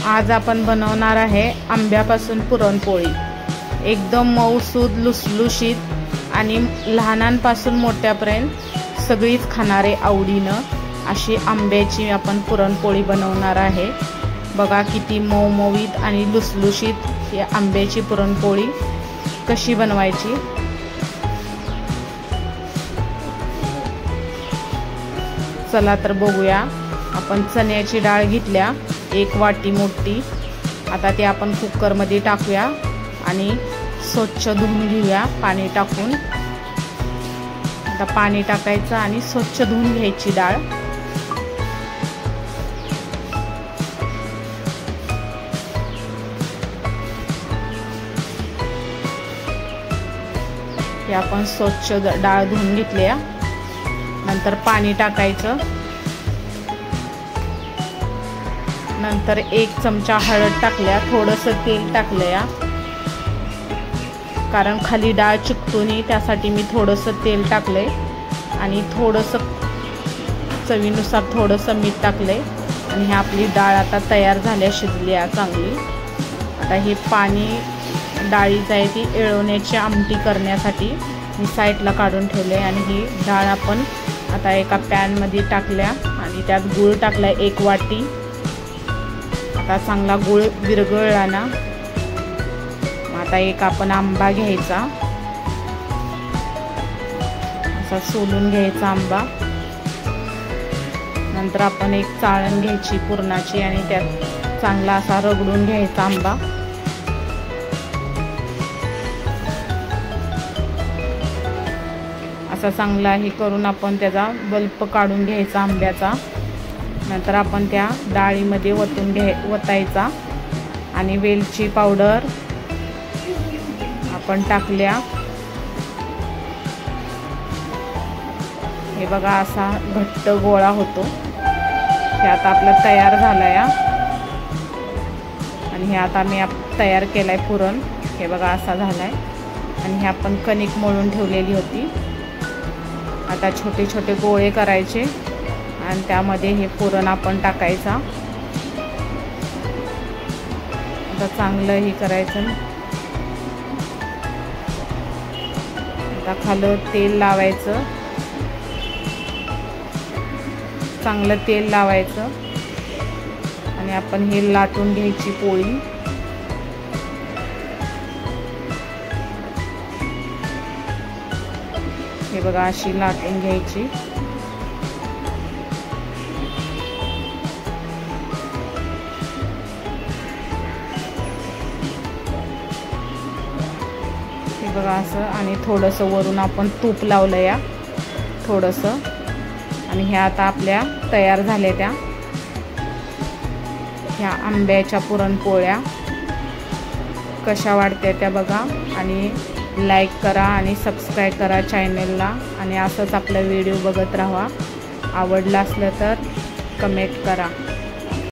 आज आपण बनवणार आहे आंब्यापासून पुरणपोळी। एकदम मऊसूद लुसलुशीत आणि लहानांपासून मोठ्यापर्यंत सगळीच खाणारे आवडीनं अशी आंब्याची आपण पुरणपोळी बनवणार आहे। बघा किती मऊमऊत आणि लुसलुशीत ही आंब्याची पुरणपोळी कशी बनवायची। चला तर बघूया। आपण चण्याची डाळ घेतल्या 1 वाटी मोठी। आता ते आपण कुकर मध्ये टाकूया आणि स्वच्छ धुवून घेऊया पाणी टाकून। आता पाणी टाकायचं आणि स्वच्छ धुवून घ्यायची डाळ। हे आपण स्वच्छ डाळ धुवून घेतली। नंतर पाणी टाकायचं। नंतर 1 चमचा हळद टाकल्या, थोडंसं तेल टाकलंया कारण खाली डाळ चिकटूनी, त्यासाठी मी थोडंसं तेल टाकलंय आणि थोडंसं चवीनुसार थोडंसं मीठ टाकलंय। आणि ही आपली डाळ आता तयार झाल्या, शिजली आहे चांगली। आता हे पाणी डाळीचं आहे ती एळवण्याची आमटी करण्यासाठी मी साईडला काढून ठेवले। आणि ही डाळ आपण आता एका पॅन मध्ये टाकल्या आणि त्यात गूळ टाकलाय 1 वाटी। आता चांगला गूळ विरघळला ना, आता एक आपण आंबा घ्यायचा, असा सोलून घ्यायचा आंबा। नंतर आपण एक चाळण घ्यायची पुरणाची आणि त्यात चांगला असा रगडून घ्यायचा आंबा। असा चांगला हे करून आपण त्याचा बल्प काढून घ्यायचा आंब्याचा। नंतर आपण त्या डाळीमध्ये वतायचा आणि वेलची पावडर आपण टाकल्या। हे बघा असा घट्ट गोळा होतो। हे आता आपला तयार झालाय आणि हे आता मी तयार केलाय पुरण। हे बघा असा झालाय आणि हे आपण कणिक मळून ठेवलेली होती। आता छोटे छोटे गोळे करायचे आणि त्यामध्ये हे पुरण आपण टाकायचा। आता चांगलं हे करायचं। आता खाली तेल लावायचं, चांगलं तेल लावायचं आणि आपण हे लाटून घ्यायची पोळी। हे बघा अशी लाटून घ्यायची। हे बघा असं, आणि थोडंसं वरून आपण तूप लावलंय थोडंसं। आणि ह्या आता आपल्या तयार झाल्या त्या ह्या आंब्याच्या पुरणपोळ्या। कशा वाटत्या त्या बघा आणि लाईक करा आणि सबस्क्राईब करा चॅनलला। आणि असंच आपला व्हिडिओ बघत राहा। आवडला असलं तर कमेंट करा।